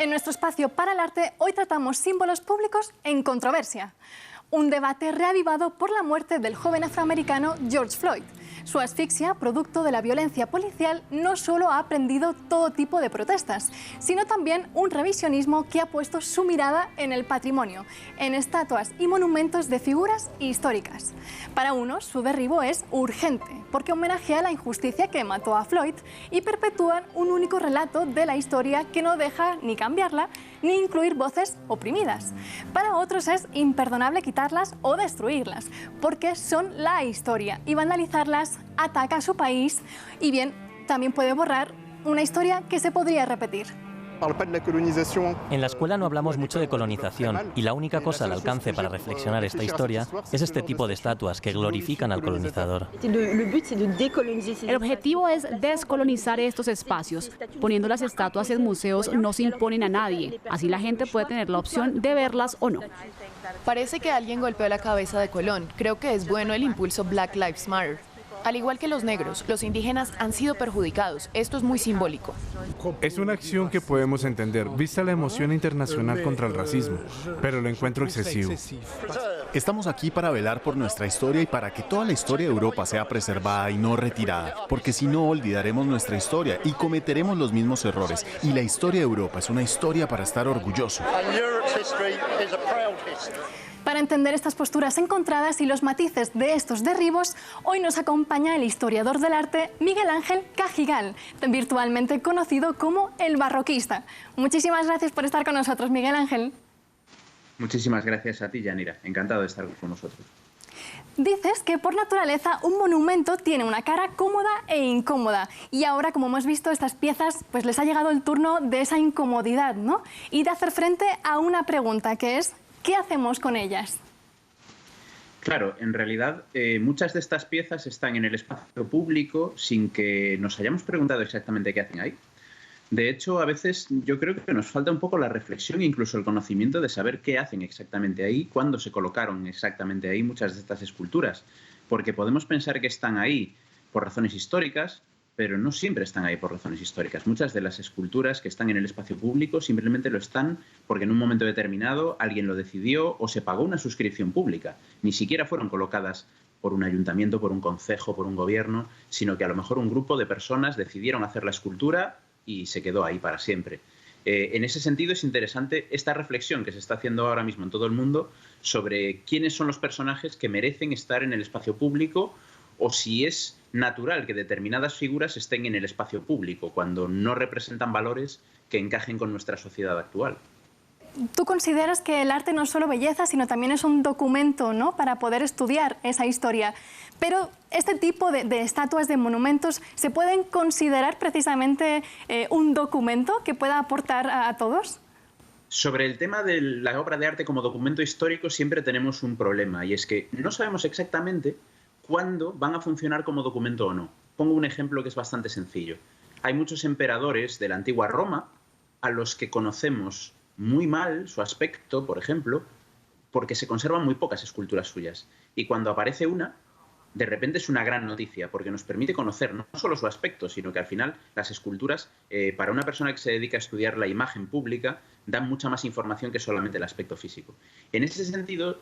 En nuestro espacio para el arte, hoy tratamos símbolos públicos en controversia. Un debate reavivado por la muerte del joven afroamericano George Floyd. Su asfixia, producto de la violencia policial, no solo ha prendido todo tipo de protestas, sino también un revisionismo que ha puesto su mirada en el patrimonio, en estatuas y monumentos de figuras históricas. Para unos, su derribo es urgente, porque homenajea la injusticia que mató a Floyd y perpetúan un único relato de la historia que no deja ni cambiarla, ni incluir voces oprimidas. Para otros es imperdonable quitarlas o destruirlas, porque son la historia, y vandalizarlas ataca a su país y bien, también puede borrar una historia que se podría repetir. En la escuela no hablamos mucho de colonización y la única cosa al alcance para reflexionar esta historia es este tipo de estatuas que glorifican al colonizador. El objetivo es descolonizar estos espacios. Poniendo las estatuas en museos no se imponen a nadie. Así la gente puede tener la opción de verlas o no. Parece que alguien golpeó la cabeza de Colón. Creo que es bueno el impulso Black Lives Matter. Al igual que los negros, los indígenas han sido perjudicados. Esto es muy simbólico. Es una acción que podemos entender, vista la emoción internacional contra el racismo, pero lo encuentro excesivo. Estamos aquí para velar por nuestra historia y para que toda la historia de Europa sea preservada y no retirada, porque si no olvidaremos nuestra historia y cometeremos los mismos errores. Y la historia de Europa es una historia para estar orgulloso. Para entender estas posturas encontradas y los matices de estos derribos, hoy nos acompaña el historiador del arte Miguel Ángel Cajigal, virtualmente conocido como el barroquista. Muchísimas gracias por estar con nosotros, Miguel Ángel. Muchísimas gracias a ti, Yanira. Encantado de estar con vosotros. Dices que por naturaleza un monumento tiene una cara cómoda e incómoda. Y ahora, como hemos visto, estas piezas, pues les ha llegado el turno de esa incomodidad, ¿no? Y de hacer frente a una pregunta, que es: ¿qué hacemos con ellas? Claro, en realidad muchas de estas piezas están en el espacio público sin que nos hayamos preguntado exactamente qué hacen ahí. De hecho, a veces yo creo que nos falta un poco la reflexión e incluso el conocimiento de saber qué hacen exactamente ahí, cuándo se colocaron exactamente ahí muchas de estas esculturas. Porque podemos pensar que están ahí por razones históricas, pero no siempre están ahí por razones históricas. Muchas de las esculturas que están en el espacio público simplemente lo están porque en un momento determinado alguien lo decidió o se pagó una suscripción pública. Ni siquiera fueron colocadas por un ayuntamiento, por un concejo, por un gobierno, sino que a lo mejor un grupo de personas decidieron hacer la escultura y se quedó ahí para siempre. En ese sentido es interesante esta reflexión que se está haciendo ahora mismo en todo el mundo sobre quiénes son los personajes que merecen estar en el espacio público o si es natural que determinadas figuras estén en el espacio público cuando no representan valores que encajen con nuestra sociedad actual. ¿Tú consideras que el arte no es solo belleza, sino también es un documento, ¿no?, para poder estudiar esa historia? Pero este tipo de estatuas, de monumentos, ¿se pueden considerar precisamente un documento que pueda aportar a todos? Sobre el tema de la obra de arte como documento histórico siempre tenemos un problema, y es que no sabemos exactamente cuándo van a funcionar como documento o no. Pongo un ejemplo que es bastante sencillo. Hay muchos emperadores de la antigua Roma a los que conocemos muy mal su aspecto, por ejemplo, porque se conservan muy pocas esculturas suyas. Y cuando aparece una, de repente es una gran noticia, porque nos permite conocer no solo su aspecto, sino que al final las esculturas, para una persona que se dedica a estudiar la imagen pública, dan mucha más información que solamente el aspecto físico. En ese sentido,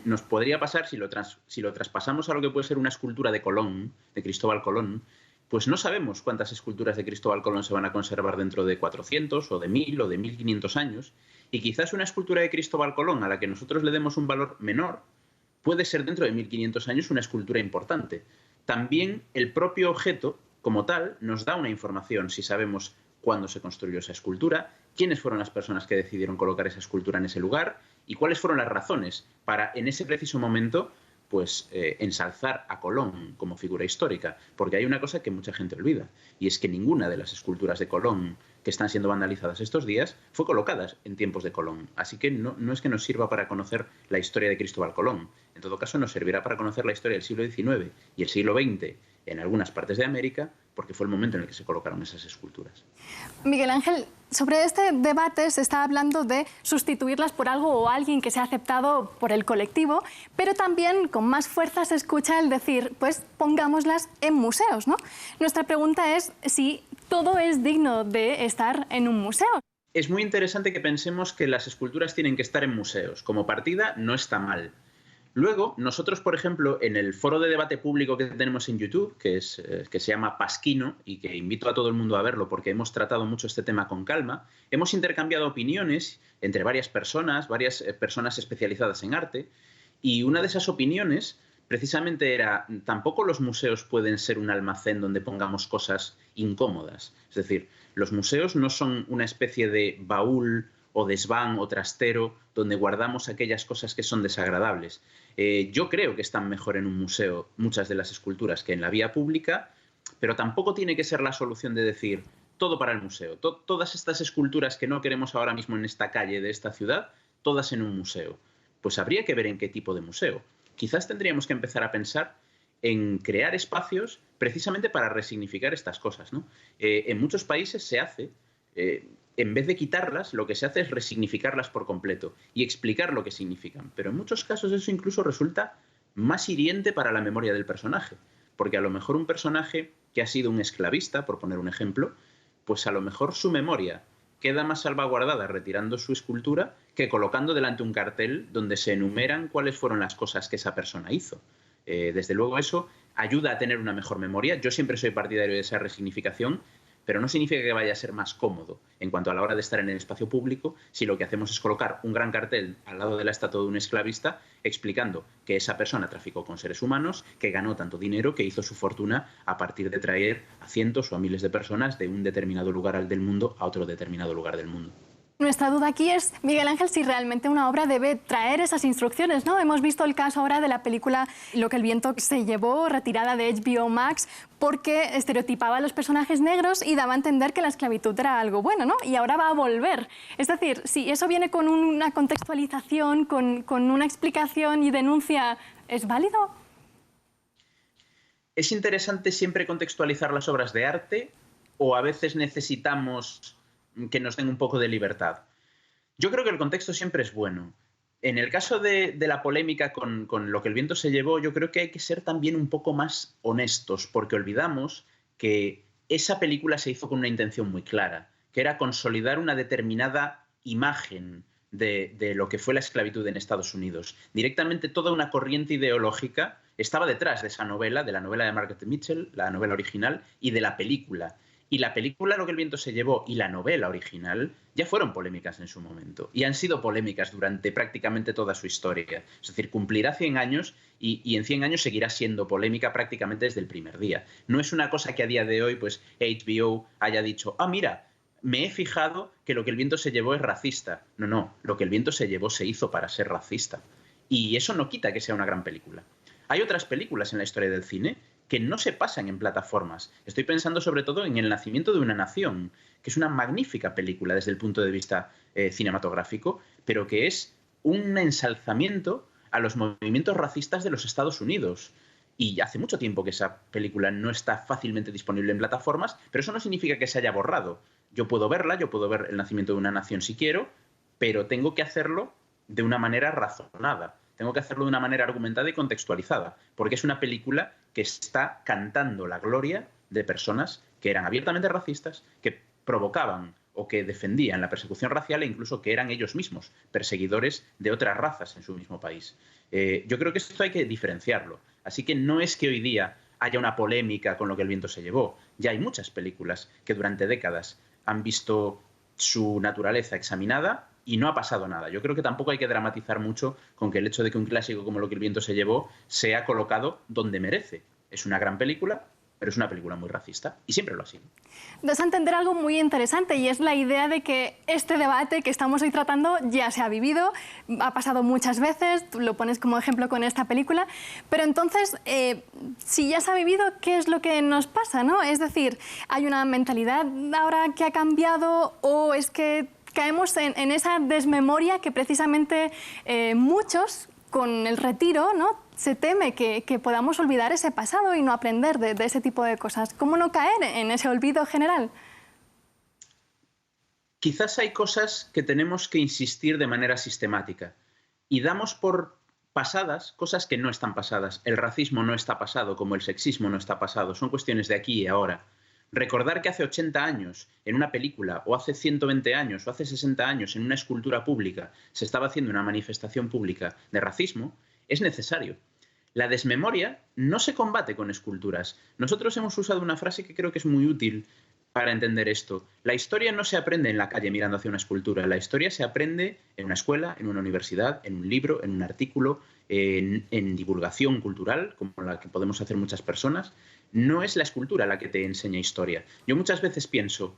nos podría pasar, si lo traspasamos a lo que puede ser una escultura de Colón, de Cristóbal Colón, pues no sabemos cuántas esculturas de Cristóbal Colón se van a conservar dentro de 400 o de 1000 o de 1500 años, y quizás una escultura de Cristóbal Colón a la que nosotros le demos un valor menor puede ser dentro de 1500 años una escultura importante. También el propio objeto, como tal, nos da una información si sabemos cuándo se construyó esa escultura, quiénes fueron las personas que decidieron colocar esa escultura en ese lugar y cuáles fueron las razones para, en ese preciso momento, pues ensalzar a Colón como figura histórica, porque hay una cosa que mucha gente olvida, y es que ninguna de las esculturas de Colón que están siendo vandalizadas estos días fue colocada en tiempos de Colón. Así que no es que nos sirva para conocer la historia de Cristóbal Colón. En todo caso, nos servirá para conocer la historia del siglo XIX y el siglo XX en algunas partes de América, porque fue el momento en el que se colocaron esas esculturas. Miguel Ángel, sobre este debate se está hablando de sustituirlas por algo o alguien que sea aceptado por el colectivo, pero también con más fuerza se escucha el decir, pues pongámoslas en museos, ¿no? Nuestra pregunta es si todo es digno de estar en un museo. Es muy interesante que pensemos que las esculturas tienen que estar en museos. Como partida, no está mal. Luego, nosotros, por ejemplo, en el foro de debate público que tenemos en YouTube, que se llama Pasquino, y que invito a todo el mundo a verlo porque hemos tratado mucho este tema con calma, hemos intercambiado opiniones entre varias personas especializadas en arte, y una de esas opiniones precisamente era: tampoco los museos pueden ser un almacén donde pongamos cosas incómodas. Es decir, los museos no son una especie de baúl o desván o trastero donde guardamos aquellas cosas que son desagradables. Yo creo que están mejor en un museo muchas de las esculturas que en la vía pública, pero tampoco tiene que ser la solución de decir todo para el museo. Todas estas esculturas que no queremos ahora mismo en esta calle de esta ciudad, todas en un museo. Pues habría que ver en qué tipo de museo. Quizás tendríamos que empezar a pensar en crear espacios precisamente para resignificar estas cosas, ¿no? En muchos países se hace... en vez de quitarlas, lo que se hace es resignificarlas por completo y explicar lo que significan. Pero en muchos casos eso incluso resulta más hiriente para la memoria del personaje. Porque a lo mejor un personaje que ha sido un esclavista, por poner un ejemplo, pues a lo mejor su memoria queda más salvaguardada retirando su escultura que colocando delante un cartel donde se enumeran cuáles fueron las cosas que esa persona hizo. Desde luego eso ayuda a tener una mejor memoria. Yo siempre soy partidario de esa resignificación, pero no significa que vaya a ser más cómodo en cuanto a la hora de estar en el espacio público si lo que hacemos es colocar un gran cartel al lado de la estatua de un esclavista explicando que esa persona traficó con seres humanos, que ganó tanto dinero, que hizo su fortuna a partir de traer a cientos o a miles de personas de un determinado lugar del mundo a otro determinado lugar del mundo. Nuestra duda aquí es, Miguel Ángel, si realmente una obra debe traer esas instrucciones, ¿no? Hemos visto el caso ahora de la película Lo que el viento se llevó, retirada de HBO Max, porque estereotipaba a los personajes negros y daba a entender que la esclavitud era algo bueno, ¿no? Y ahora va a volver. Es decir, si eso viene con una contextualización, con una explicación y denuncia, ¿es válido? Es interesante siempre contextualizar las obras de arte, o a veces necesitamos que nos den un poco de libertad. Yo creo que el contexto siempre es bueno. En el caso de la polémica con Lo que el viento se llevó, yo creo que hay que ser también un poco más honestos, porque olvidamos que esa película se hizo con una intención muy clara, que era consolidar una determinada imagen de lo que fue la esclavitud en Estados Unidos. Directamente toda una corriente ideológica estaba detrás de esa novela, de la novela de Margaret Mitchell, la novela original, y de la película. Y la película Lo que el viento se llevó y la novela original ya fueron polémicas en su momento. Y han sido polémicas durante prácticamente toda su historia. Es decir, cumplirá 100 años y en 100 años seguirá siendo polémica prácticamente desde el primer día. No es una cosa que a día de hoy pues HBO haya dicho: ah, mira, me he fijado que Lo que el viento se llevó es racista. No, no, Lo que el viento se llevó se hizo para ser racista. Y eso no quita que sea una gran película. Hay otras películas en la historia del cine que no se pasan en plataformas. Estoy pensando sobre todo en El nacimiento de una nación, que es una magnífica película desde el punto de vista cinematográfico, pero que es un ensalzamiento a los movimientos racistas de los Estados Unidos. Y hace mucho tiempo que esa película no está fácilmente disponible en plataformas, pero eso no significa que se haya borrado. Yo puedo verla, yo puedo ver El nacimiento de una nación si quiero, pero tengo que hacerlo de una manera razonada. Tengo que hacerlo de una manera argumentada y contextualizada, porque es una película que está cantando la gloria de personas que eran abiertamente racistas, que provocaban o que defendían la persecución racial e incluso que eran ellos mismos perseguidores de otras razas en su mismo país. Yo creo que esto hay que diferenciarlo. Así que no es que hoy día haya una polémica con Lo que el viento se llevó. Ya hay muchas películas que durante décadas han visto su naturaleza examinada y no ha pasado nada. Yo creo que tampoco hay que dramatizar mucho con que el hecho de que un clásico como Lo que el viento se llevó sea colocado donde merece. Es una gran película, pero es una película muy racista y siempre lo ha sido. Das a entender algo muy interesante y es la idea de que este debate que estamos hoy tratando ya se ha vivido, ha pasado muchas veces, tú lo pones como ejemplo con esta película, pero entonces, si ya se ha vivido, ¿qué es lo que nos pasa, ¿no? Es decir, ¿hay una mentalidad ahora que ha cambiado o es que caemos en esa desmemoria que precisamente muchos, con el retiro, ¿no?, se teme que podamos olvidar ese pasado y no aprender de ese tipo de cosas? ¿Cómo no caer en ese olvido general? Quizás hay cosas que tenemos que insistir de manera sistemática y damos por pasadas cosas que no están pasadas. El racismo no está pasado, como el sexismo no está pasado. Son cuestiones de aquí y ahora. Recordar que hace 80 años en una película, o hace 120 años, o hace 60 años en una escultura pública se estaba haciendo una manifestación pública de racismo, es necesario. La desmemoria no se combate con esculturas. Nosotros hemos usado una frase que creo que es muy útil para entender esto. La historia no se aprende en la calle mirando hacia una escultura. La historia se aprende en una escuela, en una universidad, en un libro, en un artículo, en divulgación cultural, como la que podemos hacer muchas personas. No es la escultura la que te enseña historia. Yo muchas veces pienso,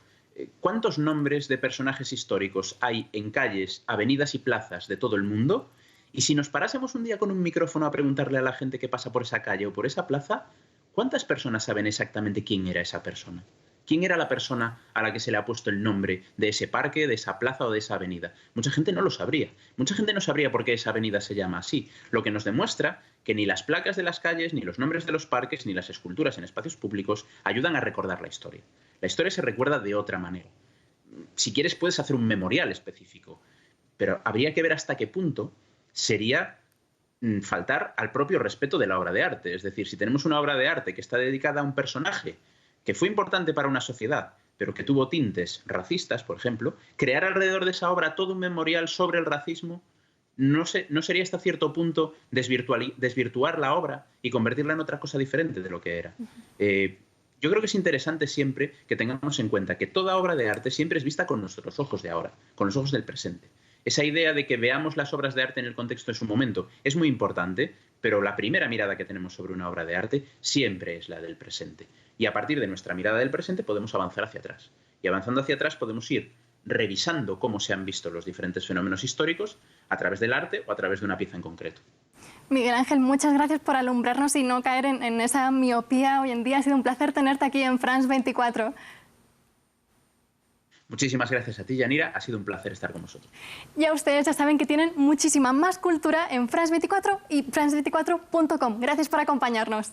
¿cuántos nombres de personajes históricos hay en calles, avenidas y plazas de todo el mundo? Y si nos parásemos un día con un micrófono a preguntarle a la gente que pasa por esa calle o por esa plaza, ¿cuántas personas saben exactamente quién era esa persona? ¿Quién era la persona a la que se le ha puesto el nombre de ese parque, de esa plaza o de esa avenida? Mucha gente no lo sabría. Mucha gente no sabría por qué esa avenida se llama así. Lo que nos demuestra que ni las placas de las calles, ni los nombres de los parques, ni las esculturas en espacios públicos ayudan a recordar la historia. La historia se recuerda de otra manera. Si quieres puedes hacer un memorial específico, pero habría que ver hasta qué punto sería faltar al propio respeto de la obra de arte. Es decir, si tenemos una obra de arte que está dedicada a un personaje que fue importante para una sociedad, pero que tuvo tintes racistas, por ejemplo, crear alrededor de esa obra todo un memorial sobre el racismo, ¿no sería hasta cierto punto desvirtuar la obra y convertirla en otra cosa diferente de lo que era? Yo creo que es interesante siempre que tengamos en cuenta que toda obra de arte siempre es vista con nuestros ojos de ahora, con los ojos del presente. Esa idea de que veamos las obras de arte en el contexto de su momento es muy importante, pero la primera mirada que tenemos sobre una obra de arte siempre es la del presente. Y a partir de nuestra mirada del presente podemos avanzar hacia atrás. Y avanzando hacia atrás podemos ir revisando cómo se han visto los diferentes fenómenos históricos a través del arte o a través de una pieza en concreto. Miguel Ángel, muchas gracias por alumbrarnos y no caer en esa miopía hoy en día. Ha sido un placer tenerte aquí en France 24. Muchísimas gracias a ti, Yanira. Ha sido un placer estar con vosotros. Y a ustedes ya saben que tienen muchísima más cultura en France 24 y france24.com. Gracias por acompañarnos.